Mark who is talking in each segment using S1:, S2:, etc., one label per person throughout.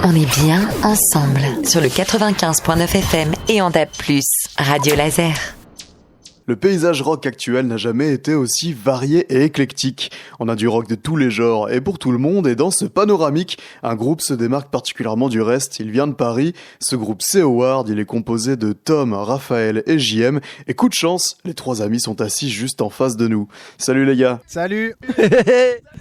S1: On est bien ensemble sur le 95.9 FM et en DAB+, Radio Laser.
S2: Le paysage rock actuel n'a jamais été aussi varié et éclectique. On a du rock de tous les genres et pour tout le monde, et dans ce panoramique, un groupe se démarque particulièrement du reste. Il vient de Paris, ce groupe c'est Howard, il est composé de Tom, Raphaël et JM, et coup de chance, les trois amis sont assis juste en face de nous. Salut les gars.
S3: Salut.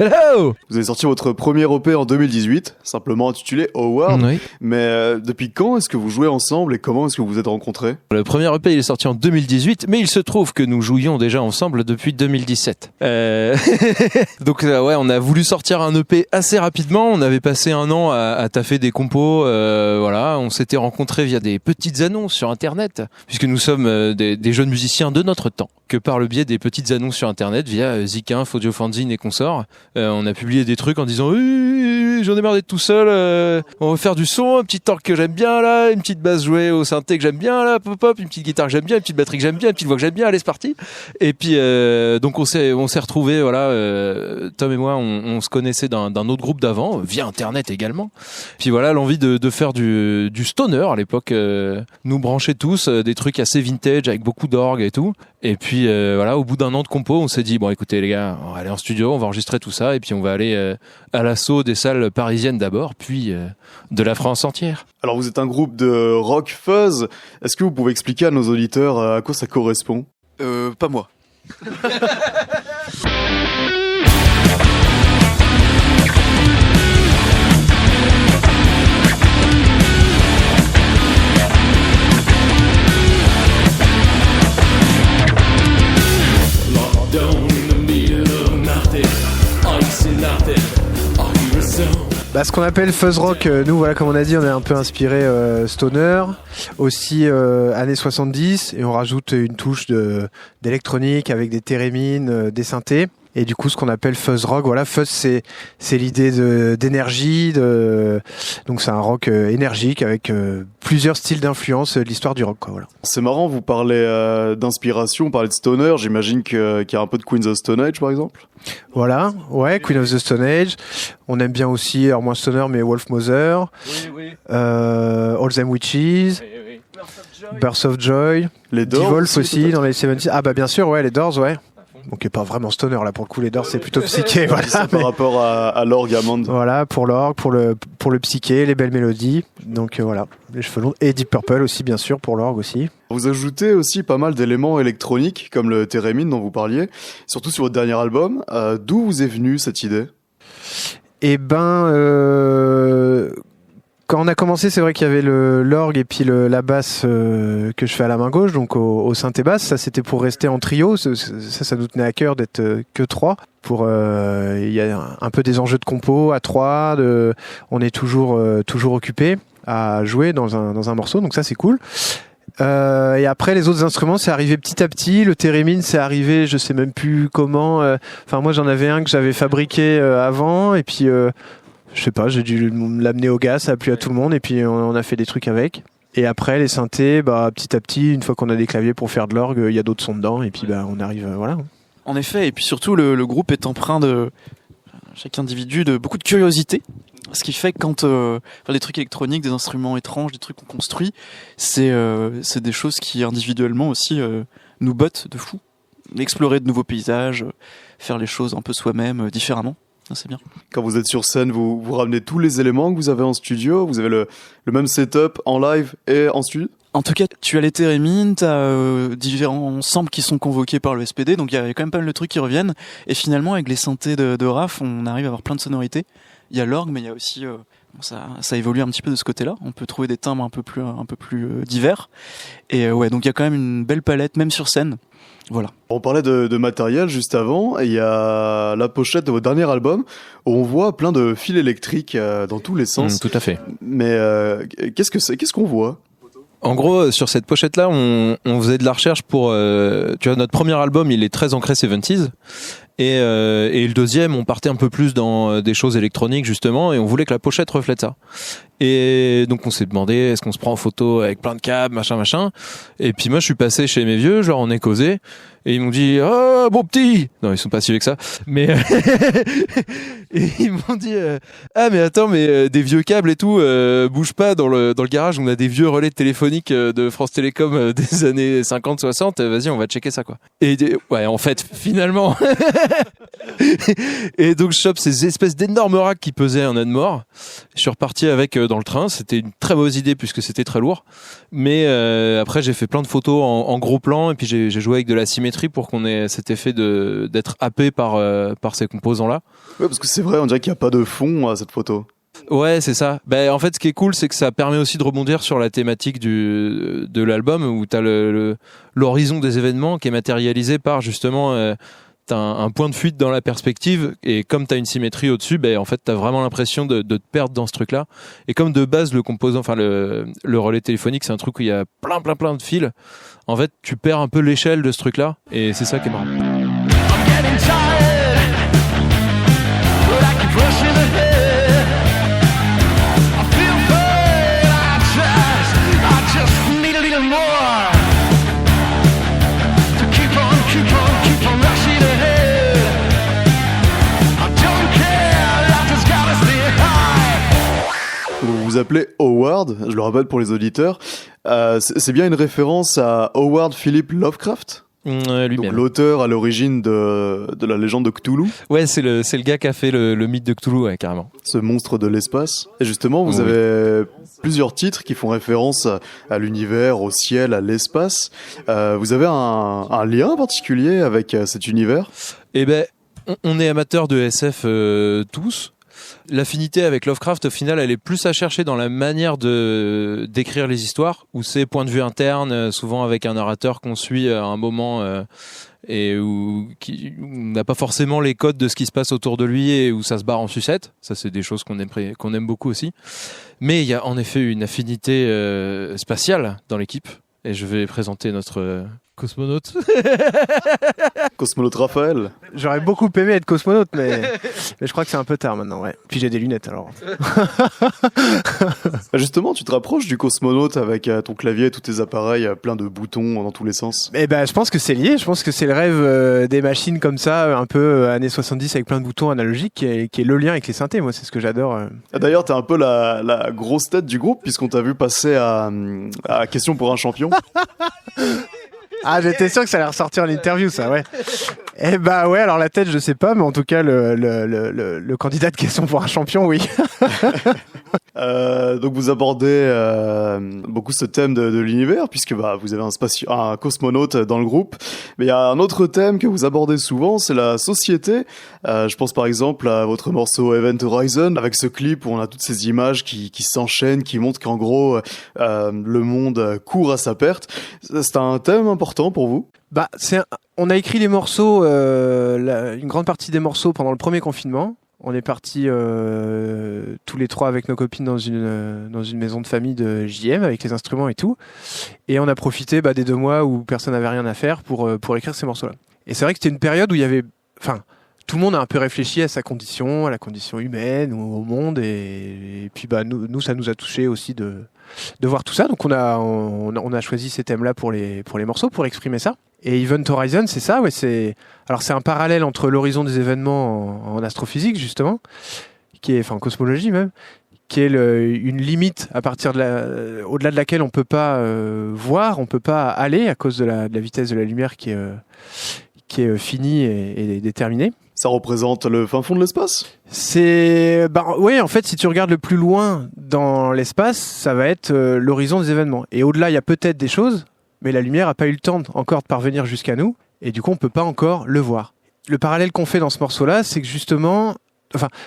S4: Hello.
S2: Vous avez sorti votre premier EP en 2018, simplement intitulé Howard,
S4: Oui.
S2: mais depuis quand est-ce que vous jouez ensemble et comment est-ce que vous vous êtes rencontrés ?
S4: Le premier EP il est sorti en 2018, mais il se trouve que nous jouions déjà ensemble depuis 2017. Donc ouais, on a voulu sortir un EP assez rapidement. On avait passé un an à taffer des compos. Voilà, on s'était rencontrés via des petites annonces sur Internet, puisque nous sommes des jeunes musiciens de notre temps. Que par le biais des petites annonces sur Internet via Zik-Inf, Audio Fanzine et consorts, on a publié des trucs en disant oui, j'en ai marre d'être tout seul. On va faire du son, un petit orgue que j'aime bien là, une petite basse jouée au synthé que j'aime bien là, pop pop, une petite guitare que j'aime bien, une petite batterie que j'aime bien, une petite voix que j'aime bien. Allez, c'est parti. Et puis donc on s'est retrouvés, voilà, Tom et moi, on se connaissait d'un autre groupe d'avant, via Internet également. Puis voilà, l'envie de faire du stoner à l'époque nous branchait tous, des trucs assez vintage avec beaucoup d'orgue et tout. Et puis voilà, au bout d'un an de compo, on s'est dit bon, écoutez les gars, on va aller en studio, on va enregistrer tout ça, et puis on va aller à l'assaut des salles parisiennes d'abord, puis de la France entière.
S2: Alors vous êtes un groupe de rock fuzz. Est-ce que vous pouvez expliquer à nos auditeurs à quoi ça correspond ?
S5: Pas moi.
S3: Bah, ce qu'on appelle fuzz rock, nous voilà, comme on a dit, on est un peu inspiré stoner, aussi années 70, et on rajoute une touche d'électronique avec des thérémines, des synthés. Et du coup, ce qu'on appelle fuzz rock, voilà, fuzz c'est l'idée d'énergie, donc c'est un rock énergique avec plusieurs styles d'influence de l'histoire du rock, quoi, voilà.
S2: C'est marrant, vous parlez d'inspiration, vous parlez de stoner, j'imagine qu'il y a un peu de Queens of Stone Age par exemple.
S3: Voilà, ouais, Queen of the Stone Age. On aime bien aussi, alors moins stoner, mais Wolf Mother, All Them Witches, Birth of Joy,
S2: Les Doors
S3: Devolf aussi dans les 70s. Ah bah bien sûr, ouais, les Doors, ouais. Donc qui est pas vraiment stoner là pour le coup, les Doors c'est plutôt psyché, voilà.
S2: Par rapport à l'orgue Hammond.
S3: Voilà, pour l'orgue, pour le psyché, les belles mélodies. Donc voilà, les cheveux longs et Deep Purple aussi bien sûr pour l'orgue aussi.
S2: Vous ajoutez aussi pas mal d'éléments électroniques comme le thérémine dont vous parliez, surtout sur votre dernier album. D'où vous est venue cette idée ?
S3: Eh ben quand on a commencé, c'est vrai qu'il y avait l'orgue et puis la basse que je fais à la main gauche, donc au synthé basse. Ça, c'était pour rester en trio. Ça nous tenait à cœur d'être que trois. Il y a un peu des enjeux de compo à trois. On est toujours occupé à jouer dans un morceau, donc ça, c'est cool. Et après, les autres instruments, c'est arrivé petit à petit. Le thérémine, c'est arrivé, je sais même plus comment. Enfin, moi, j'en avais un que j'avais fabriqué avant, et puis. Je sais pas, j'ai dû l'amener au gaz, ça a plu à tout le monde et puis on a fait des trucs avec. Et après les synthés, bah petit à petit, une fois qu'on a des claviers pour faire de l'orgue, il y a d'autres sons dedans et puis bah on arrive, voilà.
S5: En effet, et puis surtout le groupe est empreint de chaque individu de beaucoup de curiosité. Ce qui fait que quand faire des trucs électroniques, des instruments étranges, des trucs qu'on construit, c'est des choses qui individuellement aussi nous bottent de fou. Explorer de nouveaux paysages, faire les choses un peu soi-même, différemment. C'est bien.
S2: Quand vous êtes sur scène, vous ramenez tous les éléments que vous avez en studio. Vous avez le même setup en live et en studio.
S5: En tout cas, tu as les thérémines, tu as différents samples qui sont convoqués par le SPD, donc il y a quand même pas mal de trucs qui reviennent. Et finalement, avec les synthés de Raph, on arrive à avoir plein de sonorités. Il y a l'orgue, mais il y a aussi ça évolue un petit peu de ce côté-là. On peut trouver des timbres un peu plus divers. Et ouais, donc il y a quand même une belle palette, même sur scène. Voilà.
S2: On parlait de matériel juste avant, et il y a la pochette de votre dernier album où on voit plein de fils électriques dans tous les sens.
S4: Tout à fait.
S2: Mais qu'est-ce que c'est ? Qu'est-ce qu'on voit ?
S4: En gros, sur cette pochette-là, on faisait de la recherche pour... tu vois, notre premier album, il est très ancré 70s. Et le deuxième, on partait un peu plus dans des choses électroniques justement, et on voulait que la pochette reflète ça. Et donc on s'est demandé, est-ce qu'on se prend en photo avec plein de câbles, machin. Et puis moi je suis passé chez mes vieux, genre on est causé, et ils m'ont dit oh bon petit, non ils sont pas si vieux que ça, mais et ils m'ont dit ah mais attends mais des vieux câbles et tout, bouge pas dans le garage, on a des vieux relais téléphoniques de France Télécom des années 50-60, vas-y on va checker ça quoi. Et ouais en fait finalement et donc je chope ces espèces d'énormes racks qui pesaient un âne mort. Je suis reparti avec dans le train, c'était une très mauvaise idée puisque c'était très lourd, mais après j'ai fait plein de photos en gros plan, et puis j'ai joué avec de la symétrie pour qu'on ait cet effet d'être happé par ces composants là.
S2: Ouais, parce que c'est vrai, on dirait qu'il n'y a pas de fond à cette photo.
S4: Ouais, c'est ça. En fait, ce qui est cool, c'est que ça permet aussi de rebondir sur la thématique de l'album, où t'as l'horizon des événements qui est matérialisé par justement t'as un point de fuite dans la perspective, et comme t'as une symétrie au-dessus, en fait t'as vraiment l'impression de te perdre dans ce truc-là. Et comme de base le composant, enfin le relais téléphonique, c'est un truc où il y a plein de fils. En fait, tu perds un peu l'échelle de ce truc-là, et c'est ça qui est marrant.
S2: Vous vous appelez Howard, je le rappelle pour les auditeurs. C'est bien une référence à Howard Philip Lovecraft,
S4: lui-même.
S2: Donc l'auteur à l'origine de la légende de Cthulhu.
S4: Ouais, c'est le gars qui a fait le mythe de Cthulhu, ouais, carrément.
S2: Ce monstre de l'espace. Et justement, vous avez plusieurs titres qui font référence à l'univers, au ciel, à l'espace. Vous avez un lien particulier avec cet univers ?
S4: On est amateurs de SF tous. L'affinité avec Lovecraft, au final, elle est plus à chercher dans la manière de d'écrire les histoires, où c'est point de vue interne, souvent avec un narrateur qu'on suit à un moment et où on n'a pas forcément les codes de ce qui se passe autour de lui, et où ça se barre en sucette. Ça, c'est des choses qu'on aime beaucoup aussi. Mais il y a en effet une affinité spatiale dans l'équipe, et je vais présenter notre cosmonaute.
S2: Cosmonaute Raphaël.
S3: J'aurais beaucoup aimé être cosmonaute, mais je crois que c'est un peu tard maintenant, ouais. Puis j'ai des lunettes alors.
S2: Justement, tu te rapproches du cosmonaute avec ton clavier, tous tes appareils, plein de boutons dans tous les sens.
S3: Je pense que c'est lié. Je pense que c'est le rêve des machines comme ça, un peu années 70 avec plein de boutons analogiques, qui est le lien avec les synthés. Moi, c'est ce que j'adore.
S2: D'ailleurs, t'es un peu la grosse tête du groupe, puisqu'on t'a vu passer à Question pour un champion.
S3: Ah, j'étais sûr que ça allait ressortir en interview, ça, ouais. Ouais, alors la tête, je sais pas, mais en tout cas, le candidat de Question pour un champion, oui.
S2: Donc vous abordez beaucoup ce thème de l'univers, puisque vous avez un cosmonaute dans le groupe. Mais il y a un autre thème que vous abordez souvent, c'est la société. Je pense par exemple à votre morceau Event Horizon, avec ce clip où on a toutes ces images qui s'enchaînent, qui montrent qu'en gros le monde court à sa perte. C'est un thème important pour vous ?
S3: On a écrit les morceaux, une grande partie des morceaux pendant le premier confinement. On est partis tous les trois avec nos copines dans une maison de famille de JM avec les instruments et tout. Et on a profité des 2 mois où personne n'avait rien à faire pour écrire ces morceaux-là. Et c'est vrai que c'était une période où il y avait... tout le monde a un peu réfléchi à sa condition, à la condition humaine, au monde. Et puis nous, ça nous a touché aussi de voir tout ça. Donc on a choisi ces thèmes-là pour les morceaux, pour exprimer ça. Et Event Horizon, c'est ça, ouais, c'est un parallèle entre l'horizon des événements en astrophysique, justement, en cosmologie même, qui est une limite à partir au-delà de laquelle on peut pas voir, on peut pas aller à cause de la vitesse de la lumière qui est finie et déterminée.
S2: Ça représente le fin fond de l'espace ?
S3: Oui, en fait, si tu regardes le plus loin dans l'espace, ça va être l'horizon des événements. Et au-delà, il y a peut-être des choses, mais la lumière n'a pas eu le temps encore de parvenir jusqu'à nous, et du coup, on peut pas encore le voir. Le parallèle qu'on fait dans ce morceau-là, c'est que justement,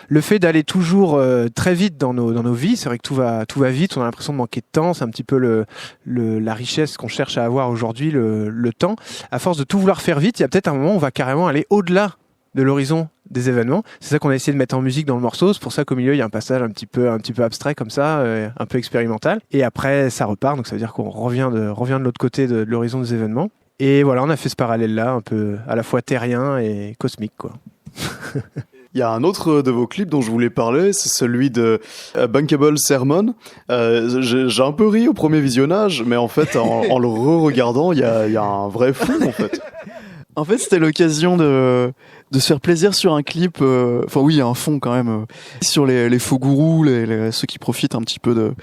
S3: le fait d'aller toujours très vite dans nos vies, c'est vrai que tout va vite, on a l'impression de manquer de temps, c'est un petit peu la richesse qu'on cherche à avoir aujourd'hui, le temps. À force de tout vouloir faire vite, il y a peut-être un moment où on va carrément aller au-delà de l'horizon des événements. C'est ça qu'on a essayé de mettre en musique dans le morceau. C'est pour ça qu'au milieu, il y a un passage un petit peu abstrait comme ça, un peu expérimental. Et après, ça repart. Donc ça veut dire qu'on revient de l'autre côté de l'horizon des événements. Et voilà, on a fait ce parallèle-là, un peu à la fois terrien et cosmique, quoi.
S2: Il y a un autre de vos clips dont je voulais parler, c'est celui de Bankable Sermon. J'ai un peu ri au premier visionnage, mais en fait, en le re-regardant, il y a un vrai fou, en fait.
S5: En fait, c'était l'occasion de se faire plaisir sur un clip. Enfin, oui, il y a un fond quand même sur les faux gourous, ceux qui profitent un petit peu de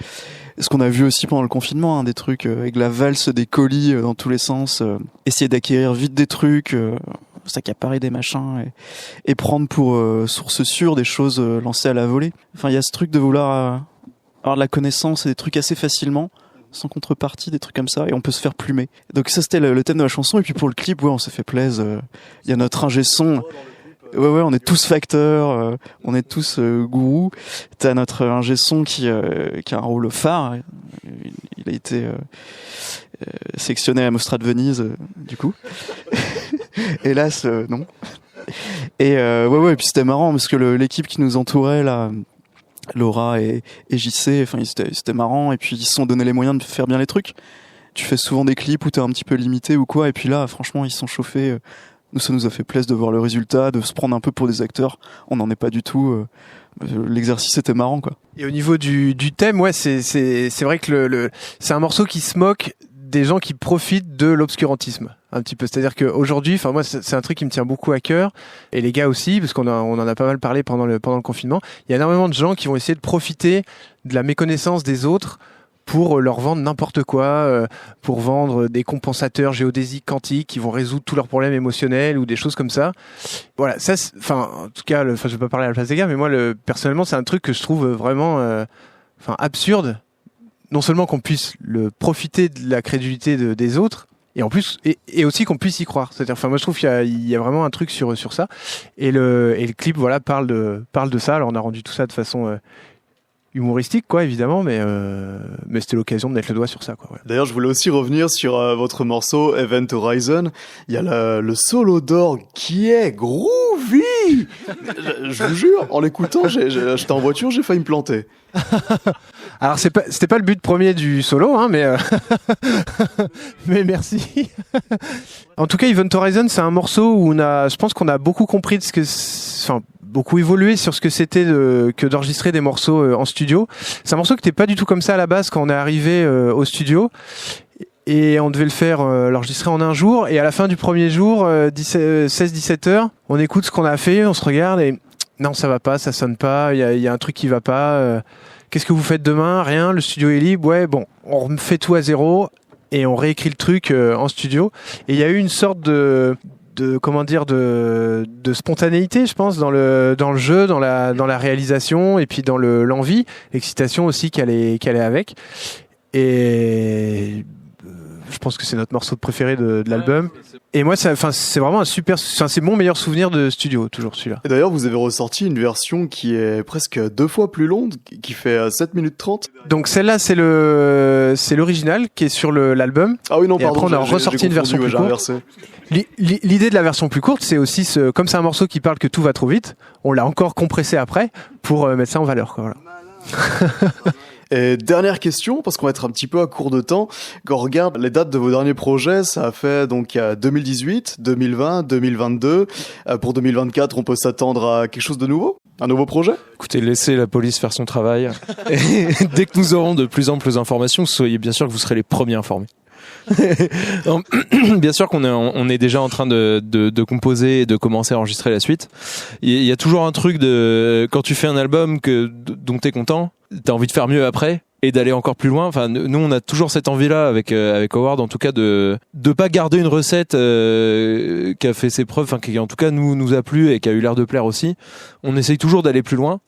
S5: ce qu'on a vu aussi pendant le confinement, hein, des trucs avec la valse des colis dans tous les sens, essayer d'acquérir vite des trucs, s'accaparer des machins et prendre pour source sûre des choses lancées à la volée. Enfin, il y a ce truc de vouloir avoir de la connaissance et des trucs assez facilement, sans contrepartie, des trucs comme ça, et on peut se faire plumer. Donc ça, c'était le thème de la chanson. Et puis pour le clip, ouais, on s'est fait plaisir. Il y a notre ingé son. Ouais, on est tous facteurs, on est tous gourous. T'as notre ingé son qui a un rôle phare. Il a été sélectionné à Mostra de Venise, du coup. Hélas, non. Et ouais, et puis c'était marrant parce que l'équipe qui nous entourait là, Laura et JC, enfin c'était marrant, et puis ils se sont donné les moyens de faire bien les trucs. Tu fais souvent des clips où t'es un petit peu limité ou quoi, et puis là franchement ils se sont chauffés. Nous, ça nous a fait plaisir de voir le résultat, de se prendre un peu pour des acteurs. On n'en est pas du tout. L'exercice était marrant, quoi.
S3: Et au niveau du thème, ouais, c'est vrai que c'est un morceau qui se moque des gens qui profitent de l'obscurantisme un petit peu. C'est-à-dire qu'aujourd'hui, enfin moi, c'est un truc qui me tient beaucoup à cœur, et les gars aussi, parce on en a pas mal parlé pendant le confinement. Il y a énormément de gens qui vont essayer de profiter de la méconnaissance des autres pour leur vendre n'importe quoi, pour vendre des compensateurs géodésiques quantiques qui vont résoudre tous leurs problèmes émotionnels ou des choses comme ça. Voilà, ça, enfin, en tout cas, je vais pas parler à la place des gars, mais moi, personnellement, c'est un truc que je trouve vraiment, absurde. Non seulement qu'on puisse profiter de la crédulité des autres, et en plus, et aussi qu'on puisse y croire. C'est-à-dire, enfin, moi, je trouve qu'il y a vraiment un truc sur ça. Et le clip, voilà, parle de ça. Alors, on a rendu tout ça de façon humoristique, quoi, évidemment, mais c'était l'occasion de mettre le doigt sur ça, quoi. Ouais.
S2: D'ailleurs, je voulais aussi revenir sur votre morceau Event Horizon. Il y a le solo d'orgue qui est groovy. Je vous jure, en l'écoutant, j'étais en voiture, j'ai failli me planter.
S3: Alors c'était pas le but premier du solo, hein, mais mais merci. En tout cas, Event Horizon, c'est un morceau où je pense qu'on a beaucoup compris de beaucoup évolué sur ce que c'était que d'enregistrer des morceaux en studio. C'est un morceau qui n'était pas du tout comme ça à la base quand on est arrivé au studio. Et on devait l'enregistrer en un jour. Et à la fin du premier jour, 16-17 heures, on écoute ce qu'on a fait, on se regarde et non, ça va pas, ça sonne pas, il y a un truc qui va pas. Qu'est-ce que vous faites demain? Rien, le studio est libre. Ouais, bon, on refait tout à zéro et on réécrit le truc en studio. Et il y a eu une sorte de spontanéité, je pense, dans le jeu, dans la réalisation, et puis dans l'envie, l'excitation aussi qu'elle est avec. Et je pense que c'est notre morceau préféré de l'album. Et moi, c'est vraiment c'est mon meilleur souvenir de studio, toujours celui-là.
S2: Et d'ailleurs, vous avez ressorti une version qui est presque 2 fois plus longue, qui fait 7 minutes 30.
S3: Donc celle-là, c'est l'original qui est sur l'album.
S2: Ah oui, non,
S3: et
S2: pardon.
S3: Après, on a ressorti une version plus courte. L'idée de la version plus courte, c'est aussi comme c'est un morceau qui parle que tout va trop vite, on l'a encore compressé après pour mettre ça en valeur, quoi, voilà.
S2: Et dernière question, parce qu'on va être un petit peu à court de temps. Quand on regarde les dates de vos derniers projets, ça a fait donc 2018, 2020, 2022. Pour 2024, on peut s'attendre à quelque chose de nouveau? Un nouveau projet?
S4: Écoutez, laissez la police faire son travail. Et dès que nous aurons de plus amples informations, soyez bien sûr que vous serez les premiers informés. Non, bien sûr qu'on est déjà en train de composer et de commencer à enregistrer la suite. Il y a toujours un truc quand tu fais un album dont t'es content, t'as envie de faire mieux après et d'aller encore plus loin. Enfin, nous on a toujours cette envie-là avec Howard, en tout cas de pas garder une recette qui a fait ses preuves, enfin qui en tout cas nous a plu et qui a eu l'air de plaire aussi. On essaye toujours d'aller plus loin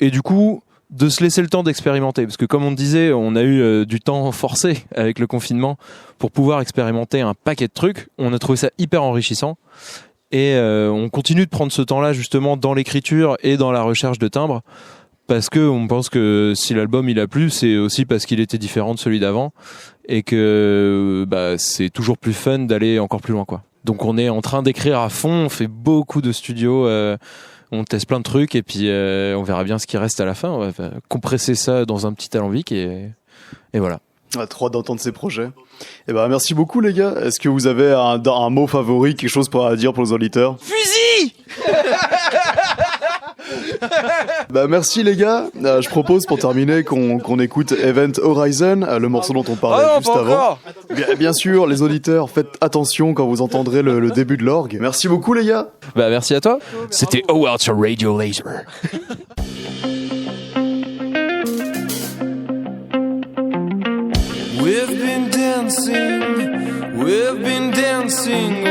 S4: et du coup de se laisser le temps d'expérimenter, parce que comme on disait, on a eu du temps forcé avec le confinement pour pouvoir expérimenter un paquet de trucs. On a trouvé ça hyper enrichissant et on continue de prendre ce temps-là justement dans l'écriture et dans la recherche de timbres, parce que on pense que si l'album il a plu, c'est aussi parce qu'il était différent de celui d'avant et que c'est toujours plus fun d'aller encore plus loin, quoi. Donc on est en train d'écrire à fond, on fait beaucoup de studios, on teste plein de trucs et puis on verra bien ce qui reste à la fin. On va compresser ça dans un petit alambic et voilà.
S2: Trop d'entendre ces projets. Eh ben, merci beaucoup, les gars. Est-ce que vous avez un mot favori, quelque chose à dire pour les auditeurs?
S4: Fusil.
S2: Bah, merci, les gars. Je propose, pour terminer, qu'on écoute Event Horizon, le morceau dont on parlait juste avant. Bien sûr, les auditeurs, faites attention quand vous entendrez le début de l'orgue. Merci beaucoup, les gars.
S4: Bah, merci à toi. C'était Howard sur Radio Laser.
S6: We've been dancing